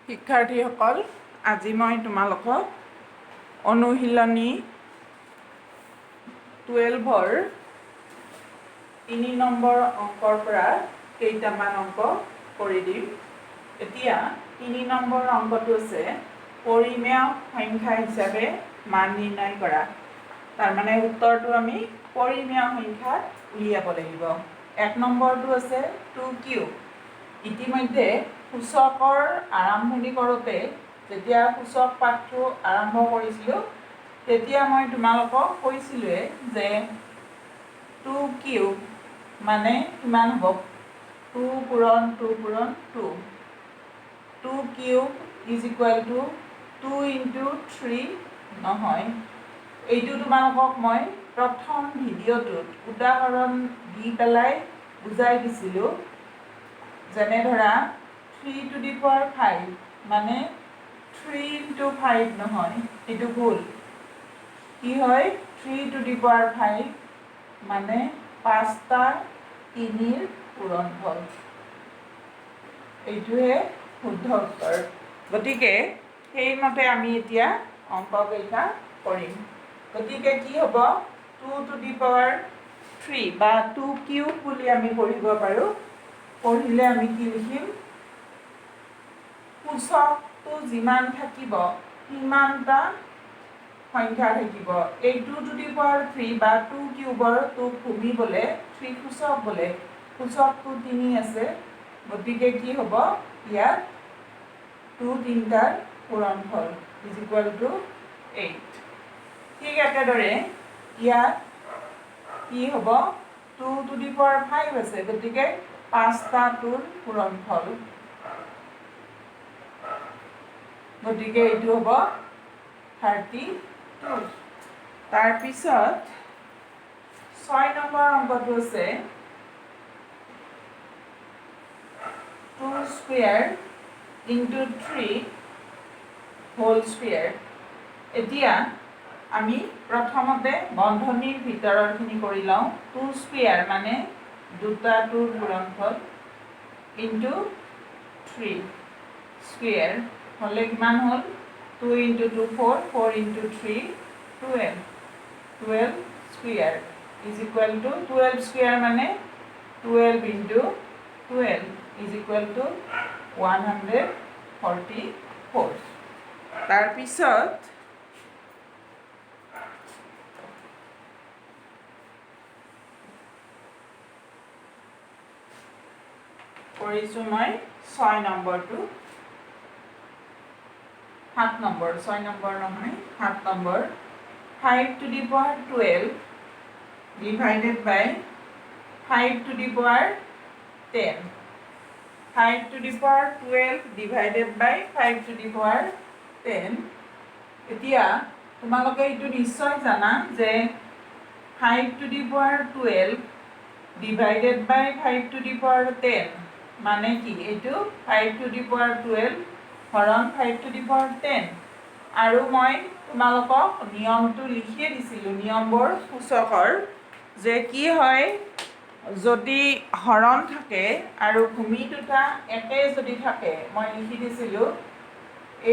শিক্ষাৰ্থীসকল, আজি মই তোমালোকক অনুশীলনী 12ৰ 3 নম্বৰ অংকৰ পৰা কেইটামান অংক কৰি দিম। এতিয়া 3 নম্বৰ অংকটো আছে পৰিমেয় সংখ্যা হিচাপে মান নিৰ্ণয় কৰা। তাৰমানে উত্তৰটো আমি পৰিমেয় সংখ্যাত উলিয়াব লাগিব। 1 নম্বৰটো আছে 2 কিউব। ইতিমধ্যে সূচকৰ আৰম্ভণি কৰোঁতে যেতিয়া সূচক পাঠটো আৰম্ভ কৰিছিলোঁ তেতিয়া মই তোমালোকক কৈছিলোঁৱে যে 2 কিউব মানে কিমান হ'ব, 2 পূৰণ 2 পূৰণ 2। 2 cube is equal two 2 into 3 নহয়। এইটো তোমালোকক মই প্ৰথম ভিডিঅ'টোত উদাহৰণ দি পেলাই বুজাই দিছিলোঁ। যেনে ধৰা 3 to the power 5 মানে 3 into 5 নহয়, এইটো ভুল। কি হয়, 3 to the power 5 মানে 5টা 3ৰ পূৰণফল। এইটোহে শুদ্ধ উত্তৰ। গতিকে সেইমতে আমি এতিয়া অংককেইটা কৰিম। গতিকে কি হ'ব, 2 to the power 3 বা 2 কিউব বুলি আমি পঢ়িব পাৰোঁ। পঢ়িলে আমি কি লিখিম, সূচকটো যিমান থাকিব সিমানটা সংখ্যা থাকিব। এই 2 to the power 3 বা 2 কিউবৰ 2 ভূমি বোলে, 3 সূচক বোলে, সূচকটো 3 আছে। গতিকে কি হ'ব, ইয়াত 2 তিনিটাৰ পূৰণফল ইজ ইকুৱেল টু 8। ঠিক একেদৰে ইয়াত কি হ'ব, 2 to the power 5 আছে, গতিকে 5টা 2ৰ পূৰণফল। গতিকে এইটো হ'ব 32। তাৰপিছত 6 নম্বৰ অংকটো আছে 2 স্কুৱেৰ ইনটু 3 হোল স্কুৱেৰ। এতিয়া আমি প্ৰথমতে বন্ধনীৰ ভিতৰৰখিনি কৰি লওঁ। 2 স্কুৱেৰ মানে 2টা 2ৰ পূৰণফল ইনটু 3 স্কুৱেৰ হ'লে কিমান হ'ল, 2 into 2 4, 4 into 3 12, 12 square is equal two 12 square মানে 12 into 12 ইজ ইকুৱেল টু 144। তাৰপিছত কৰিছোঁ মই 6 নম্বৰটো। 7 নম্বৰ, 6 নম্বৰ নহয়, 7 number 5 to the power 12 divided by 5 to the power 10. 5 to the power 12 divided by 5 to the power 10. এতিয়া তোমালোকে এইটো নিশ্চয় জানা যে 5 to the power 12 divided by 5 to the power 10 মানে কি, এইটো 5 to the power 12 হৰণ 5 to the power 10। আৰু মই তোমালোকক নিয়মটো লিখিয়ে দিছিলোঁ, নিয়মবোৰ সূচকৰ, যে কি হয়, যদি হৰণ থাকে আৰু ভূমি দুটা একে যদি থাকে, মই লিখি দিছিলোঁ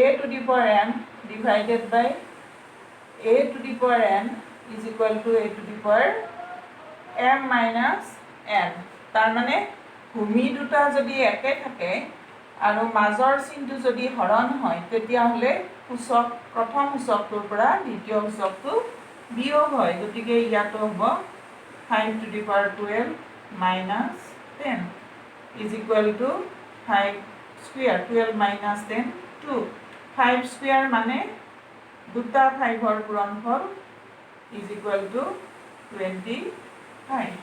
a to the power n divided by a to the power n is equal to a to the power m minus n। তাৰমানে ভূমি দুটা যদি একে থাকে আৰু মাজৰ চিনটো যদি হৰণ হয় তেতিয়াহ'লে সূচক প্ৰথম সূচকটোৰ পৰা দ্বিতীয় সূচকটো বিয়োগ হয়। গতিকে ইয়াতো হ'ব 5 to the power 12 minus 10 is equal to 5 square, 12 minus 10 2। 5 square মানে 2টা 5ৰ পূৰণফল is equal to 25।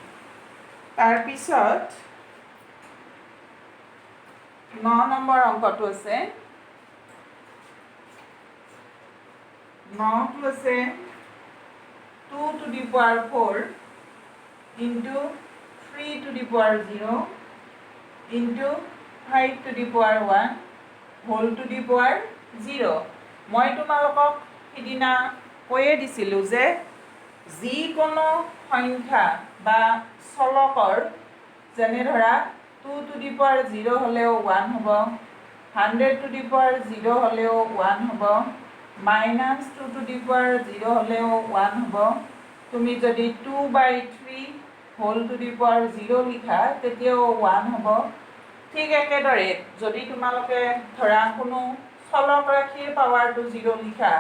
তাৰপিছত 9 নম্বৰ অংকটো আছে 9টো আছে 2 to the power 4 into 3 to the power 0 into 5 to the power 1 whole to the power 0। মই তোমালোকক সিদিনা কৈয়ে দিছিলোঁ যে যিকোনো সংখ্যা বা চলকৰ, যেনে ধৰা 2 to the power 0 হ'লেও 1 হ'ব, 100 টু দি পাৱাৰ 0 হ'লেও 1 হ'ব, -2 টু দি পাৱাৰ 0 হ'লেও 1 হ'ব। তুমি যদি 2/3 হোল টু দি পাৱাৰ 0 লিখা তেতিয়াও 1 হ'ব। ঠিক একেদৰে যদি তোমালোকে ধৰা কোনো চলক ৰাশিৰ পাৱাৰটো 0 লিখা,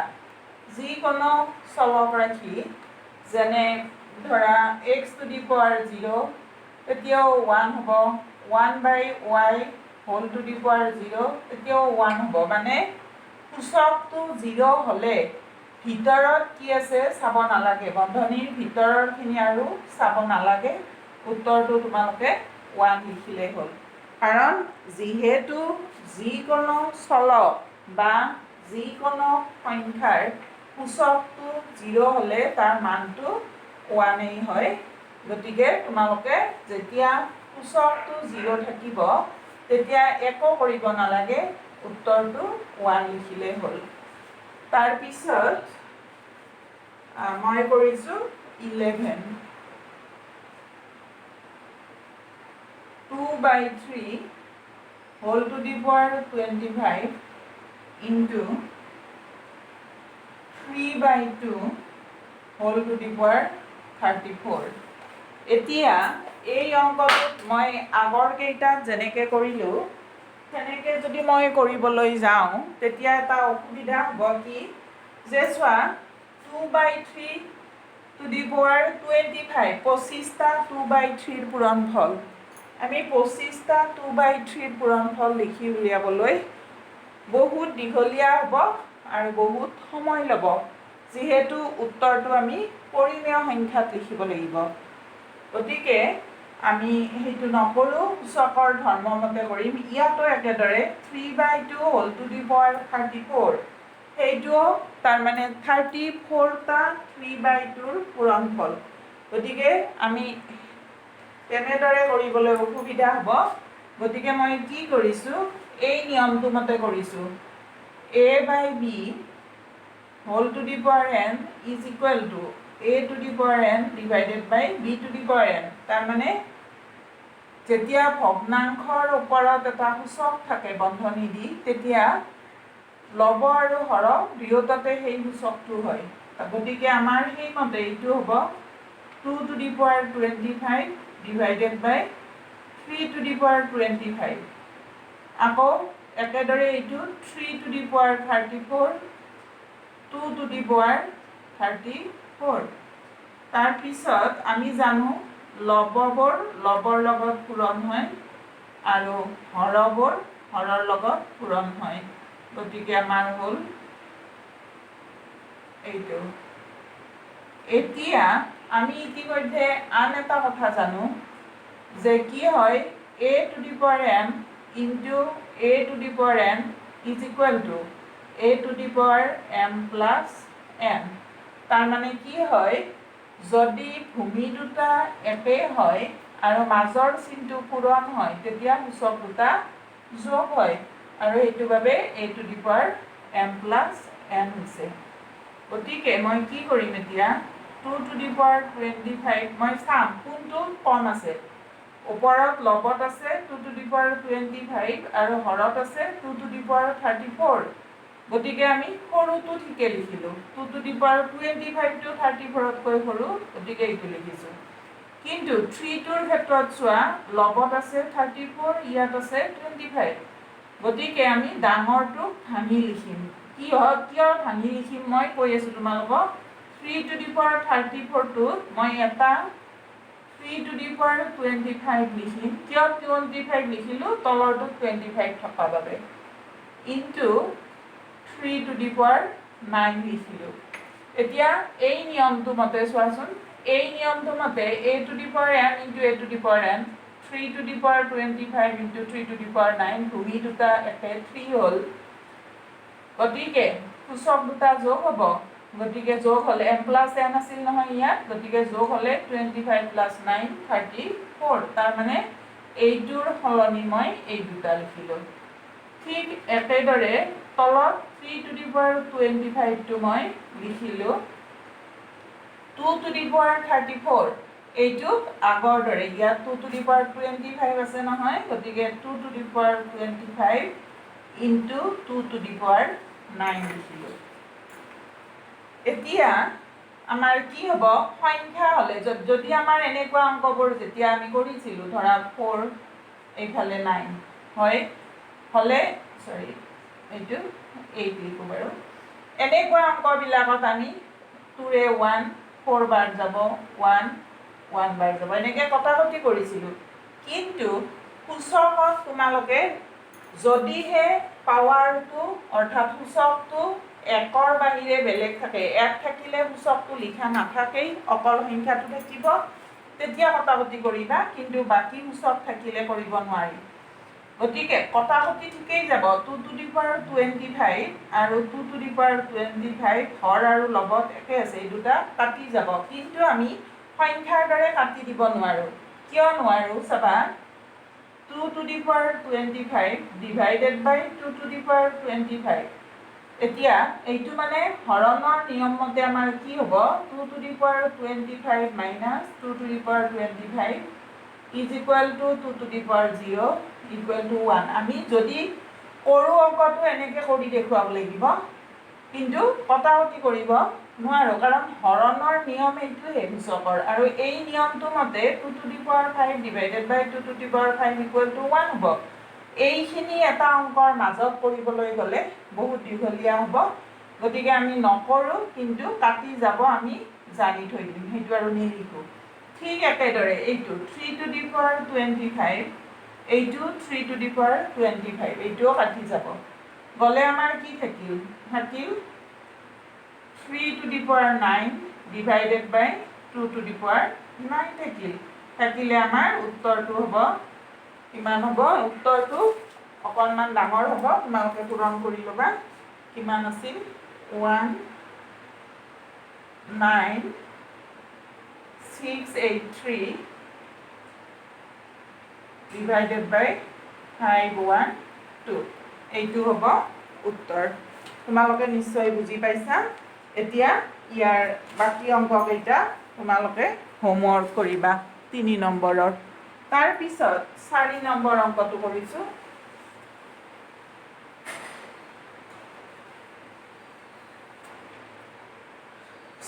যিকোনো চলক ৰাশি যেনে ধৰা x টু দি পাৱাৰ 0 তেতিয়াও 1 হ'ব, 1/y whole to the power 0 তেতিয়াও 1 হ'ব। মানে সূচকটো 0 হ'লে ভিতৰত কি আছে চাব নালাগে, বন্ধনীৰ ভিতৰৰখিনি আৰু চাব নালাগে, উত্তৰটো তোমালোকে 1 লিখিলেই হ'ল। কাৰণ যিহেতু যিকোনো চলক বা যিকোনো সংখ্যাৰ সূচকটো 0 হ'লে তাৰ মানটো 1 হয়। গতিকে তোমালোকে যেতিয়া সূচকটো 0 থাকিব তেতিয়া একো কৰিব নালাগে, উত্তৰটো 1 লিখিলেই হ'ল। তাৰপিছত মই কৰিছোঁ 11, 2/3 whole to the power 25 into 3/2 whole to the power 34। এতিয়া এই অংকটোত মই আগৰ কেইটাত যেনেকৈ কৰিলোঁ সেনেকৈ যদি মই কৰিবলৈ যাওঁ তেতিয়া এটা অসুবিধা হ'ব কি যে চোৱা 2/3 টু দি পাৱাৰ 25, 25টা 2/3 পূৰণফল। আমি 25টা 2/3 পূৰণফল লিখি উলিয়াবলৈ বহুত দীঘলীয়া হ'ব আৰু বহুত সময় ল'ব, যিহেতু উত্তৰটো আমি পৰিমেয় সংখ্যাত লিখিব লাগিব। গতিকে আমি সেইটো নকৰোঁ, সূচকৰ ধৰ্মমতে কৰিম। ইয়াতো একেদৰে 3/2 হোল টু দি পাৱাৰ 34, সেইটোও তাৰমানে 34টা 3/2ৰ পূৰণফল। গতিকে আমি তেনেদৰে কৰিবলৈ অসুবিধা হ'ব। গতিকে মই কি কৰিছোঁ, এই নিয়মটো মতে কৰিছোঁ। a/b whole to the power n is equal to a to the power n divided by b to the power n। তাৰমানে যেতিয়া ভগ্নাংশৰ ওপৰত এটা সূচক থাকে বন্ধনী দি, তেতিয়া লব আৰু হৰ দুয়োটাতে সেই সূচকটো হয়। গতিকে আমাৰ সেইমতে এইটো হ'ব 2 to the power 25 divided by 3 to the power 25। আকৌ একেদৰে এইটো 3 to the power 34, 2 to the power 34। তাৰপিছত আমি জানো লববোৰ লবৰ লগত পূৰণ হয় আৰু হৰবোৰ হৰৰ লগত পূৰণ হয়। গতিকে আমাৰ হ'ল এইটো। এতিয়া আমি ইতিমধ্যে আন এটা কথা জানো যে কি হয় a to the power m into a to the power n is equal to a to the power m plus n। তাৰমানে কি হয়, যদি ভূমি দুটা একেই হয় আৰু মাজৰ চিনটো পূৰণ হয় তেতিয়া সূচক দুটা যোগ হয়, আৰু সেইটো বাবে a to the power m plus n হৈছে। গতিকে মই কি কৰিম এতিয়া, 2 টু দি পাৱাৰ 25 মই চাম কোনটো কম আছে। ওপৰত লবত আছে 2 টু দি পাৱাৰ 25 আৰু হৰত আছে 2 টু দি পাৱাৰ 34। গতিকে আমি সৰুটো ঠিকে লিখিলোঁ, 2 টু দি পাৱাৰ 25টো 34তকৈ সৰু, গতিকে এইটো লিখিছোঁ। কিন্তু 3টোৰ ক্ষেত্ৰত চোৱা, লবত আছে 34, ইয়াত আছে 25। গতিকে আমি ডাঙৰটোক ভাঙি লিখিম। কিয় ভাঙি লিখিম মই কৈ আছোঁ তোমালোকক। 3 টু দি পাৱাৰ 34টোত মই এটা 3 টু দি পাৱাৰ 25 লিখিম। কিয় 25 লিখিলোঁ, তলৰটোত 25 থকা বাবে, ইনটু 3 টু দি পাৱাৰ 9 লিখিলোঁ। এতিয়া এই নিয়মটো মতে চোৱাচোন, এই নিয়মটো মতে a to the power m into a to the power n, 3 to the power 25 into 3 to the power 9, ভূমি দুটা একে 3 হ'ল। গতিকে সূচক দুটা যোগ হ'ব, গতিকে যোগ হ'লে m প্লাছ n আছিল নহয় ইয়াত, গতিকে যোগ হ'লে 25 প্লাছ 9 34। তাৰমানে এইটোৰ সলনি মই এই দুটা লিখিলোঁ। ঠিক একেদৰে তলত 3 টু দি পাৱাৰ 25টো মই লিখিলোঁ 2 টু দি পাৱাৰ 34। এইটোক আগৰ দৰে, ইয়াত 2 টু দি পাৱাৰ 25 আছে নহয়, গতিকে 2 to the power 25 into 2 to the power 9 লিখিলোঁ। এতিয়া আমাৰ কি হ'ব, সংখ্যা হ'লে যদি আমাৰ এনেকুৱা অংকবোৰ যেতিয়া আমি কৰিছিলোঁ, ধৰা 4 এইফালে 9 হয়, হ'লে এইটো 8 লিখোঁ বাৰু। এনেকুৱা অংকবিলাকত আমি 2ৰে 1 4 বাৰ যাব, 1 1 বাৰ যাব, এনেকৈ কটাকটি কৰিছিলোঁ। কিন্তু সূচকত তোমালোকে যদিহে পাৱাৰটো অৰ্থাৎ সূচকটো 1ৰ বাহিৰে বেলেগ থাকে, 1 থাকিলে সূচকটো লিখা নাথাকেই, অকল সংখ্যাটো থাকিব, তেতিয়া কটাকটি কৰিবা, কিন্তু বাকী সূচক থাকিলে কৰিব নোৱাৰি। গতিকে কটাকটি ঠিকেই যাব, 2 টু দি পাৱাৰ 25 আৰু 2 টু দি পাৱাৰ 25 হৰ আৰু লগত একে আছে, এই দুটা কাটি যাব, কিন্তু আমি সংখ্যাৰ দৰে কাটি দিব নোৱাৰোঁ। কিয় নোৱাৰোঁ চাবা, 2 to the power 25 divided by 2 to the power 25। এতিয়া এইটো মানে হৰণৰ নিয়ম মতে আমাৰ কি হ'ব, 2 to the power 25 minus 2 to the power 25 is equal two 2 to the power 0 equal to 1। আমি যদি কৰোঁ অংকটো এনেকৈ কৰি দেখুৱাব লাগিব, কিন্তু কটাকটি কৰিব নোৱাৰোঁ, কাৰণ হৰণৰ নিয়ম এইটোহে সূচকৰ, আৰু এই নিয়মটো মতে 2 to the power 5 divided by 2 to the power 5 equal to 1 হ'ব। এইখিনি এটা অংকৰ মাজত কৰিবলৈ গ'লে বহুত দীঘলীয়া হ'ব, গতিকে আমি নকৰোঁ, কিন্তু কাটি যাব আমি জানি থৈ দিম, সেইটো আৰু নিলিখোঁ। ঠিক একেদৰে এইটো 3 টু দি পাৱাৰ 25, এইটো 3 টু দি পাৱাৰ 25, এইটোও কাটি যাব। গ'লে আমাৰ কি থাকিল, 3 to the power 9 divided by 2 to the power 9 থাকিলে আমাৰ উত্তৰটো হ'ব, কিমান হ'ব, উত্তৰটো অকণমান ডাঙৰ হ'ব, তোমালোকে পূৰণ কৰি ল'বা। কিমান আছিল, 19683 ডিভাইডেড বাই 512, এইটো হ'ব উত্তৰ। তোমালোকে নিশ্চয় বুজি পাইছা। এতিয়া ইয়াৰ বাকী অংককেইটা তোমালোকে হোমৱৰ্ক কৰিবা 3 নম্বৰৰ। তাৰপিছত 4 নম্বৰ অংকটো কৰিছোঁ।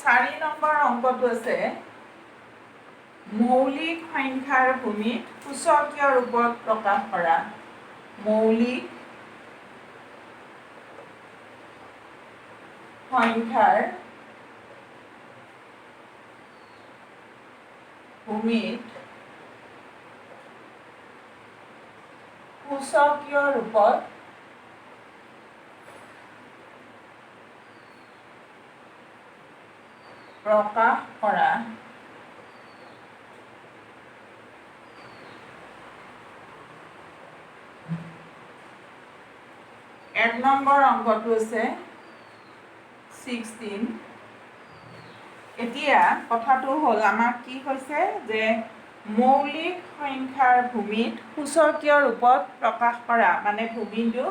4 নম্বৰ অংকটো আছে, মৌলিক সংখ্যাৰ ভূমিত সূচকীয় ৰূপত প্ৰকাশ কৰা। মৌলিক সংখ্যাৰ ভূমিত সূচকীয় ৰূপত প্ৰকাশ কৰা। 1 নম্বৰ অংকটো আছে 16। এতিয়া কথাটো হ'ল, আমাক কি কৈছে যে মৌলিক সংখ্যাৰ ভূমিত সূচকীয় ৰূপত প্ৰকাশ কৰা, মানে ভূমিটো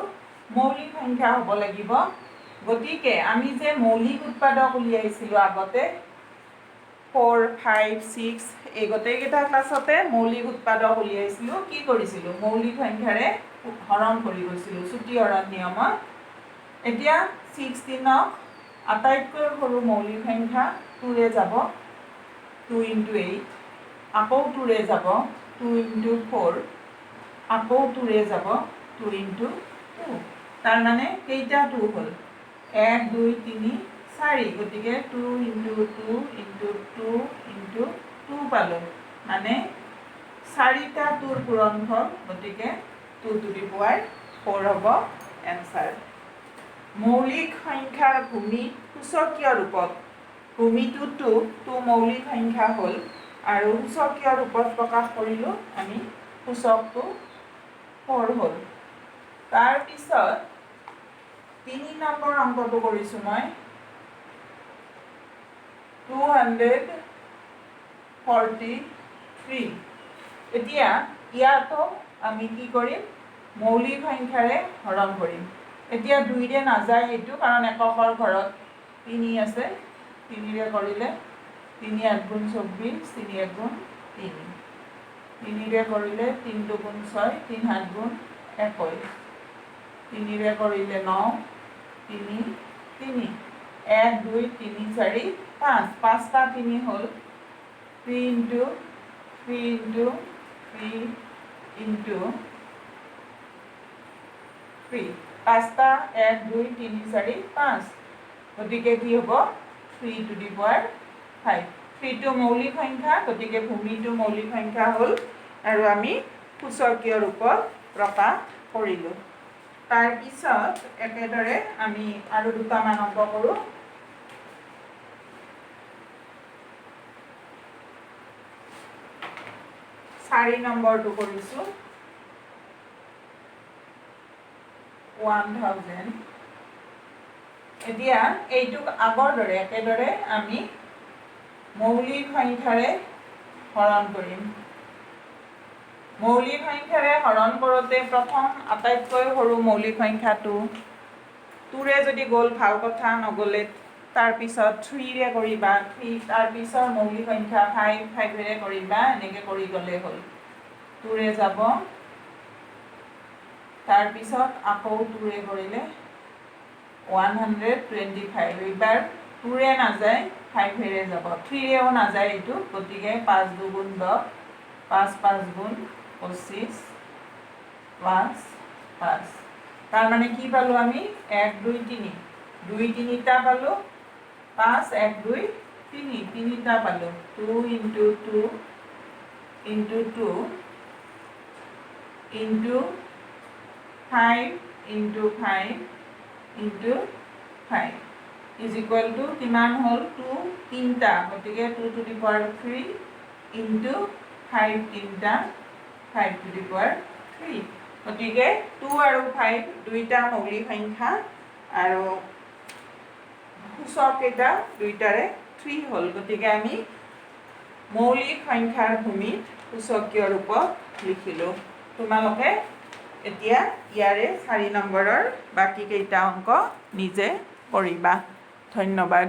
মৌলিক সংখ্যা হ'ব লাগিব। গতিকে আমি যে মৌলিক উৎপাদক উলিয়াইছিলোঁ আগতে 4, 5, 6 এই গোটেইকেইটা ক্লাছতে মৌলিক উৎপাদক উলিয়াইছিলোঁ। কি কৰিছিলোঁ, মৌলিক সংখ্যাৰে হৰণ কৰি গৈছিলোঁ চুটি হৰণ নিয়মত। এতিয়া 16ক আটাইতকৈ সৰু মৌলিক সংখ্যা 2ৰে যাব, 2 × 8, আকৌ 2ৰে যাব, 2 × 4, আকৌ 2ৰে যাব, 2 × 2। তাৰমানে কেইটা 2 হ'ল, 1 2 3 4, গতিকে 2 × 2 × 2 × 2 পালোঁ, মানে 4টা 2ৰ পূৰণফল, গতিকে 2 টু দি পাৱাৰ 4 হ'ব এনচাৰ। মৌলিক সংখ্যাৰ ভূমিত সূচকীয় ৰূপত, ভূমিটো 2 মৌলিক সংখ্যা হ'ল, আৰু সূচকীয় ৰূপত প্ৰকাশ কৰিলোঁ আমি, সূচকটো 4 হ'ল। তাৰপিছত 3 নম্বৰ অংকটো কৰিছোঁ মই 243। এতিয়া ইয়াতো আমি কি কৰিম, মৌলিক সংখ্যাৰে হৰণ কৰিম। এতিয়া 2ৰে নাযায় এইটো, কাৰণ এককৰ ঘৰত 3 আছে, 3ৰে কৰিলে 3 × 8 = 24, 3 × 1 = 3, 3ৰে কৰিলে 3 × 2 = 6, 3 × 7 = 21, তিনিৰে কৰিলে 9 3 3 1 2 3 4 5 5টা 3 হ'ল 3 into 3 into 3 into 3 5টা 1 2 3 4 5 গতিকে কি হ'ব 3 to the power 5 3 টো মৌলিক সংখ্যা গতিকে ভূমিটো মৌলিক সংখ্যা হ'ল আৰু আমি সূচকীয় ৰূপত প্ৰকাশ কৰিলোঁ তাৰ পিছত একেদৰে আমি আৰু দুটামান অংক কৰোঁ 4 নম্বৰটো কৰিছোঁ 1000 এতিয়া এইটোক আগৰ দৰে একেদৰে আমি মৌলিক সংখ্যাৰে হৰণ কৰিম মৌলিক সংখ্যাৰে হৰণ কৰোঁতে প্ৰথম আটাইতকৈ সৰু মৌলিক সংখ্যাটো 2ৰে যদি গ'ল ভাল কথা নগ'লে তাৰপিছত 3ৰে কৰিবা 3 তাৰপিছত মৌলিক সংখ্যা 5 5ৰে কৰিবা এনেকৈ কৰি গ'লে হ'ল 2ৰে যাব তাৰপিছত আকৌ 2ৰে কৰিলে 125 এইবাৰ 2ৰে নাযায় 5ৰে যাব 3ৰেও নাযায় এইটো গতিকে 5 2 গুণ 10 5 5 গুণ 25 5 5 তাৰমানে কি পালোঁ আমি 1 2 3 2 3টা পালোঁ 5 1 2 3 3টা পালোঁ 2 into 2 into 2 into 5 into 5 into 5 is equal to কিমান হ'ল 2 3টা গতিকে 2 to the power 3 into 5 3টা 5 to the power 3 গতিকে 2 আৰু 5 দুইটা মৌলিক সংখ্যা আৰু সূচক এটা দুইটাৰে 3 হ'ল গতিকে আমি মৌলিক সংখ্যাৰ ভূমিত সূচকীয় ৰূপত লিখিলোঁ তোমালোকে এতিয়া ইয়াৰে 4 নম্বৰৰ বাকী কেইটা অংক নিজে কৰিবা ধন্যবাদ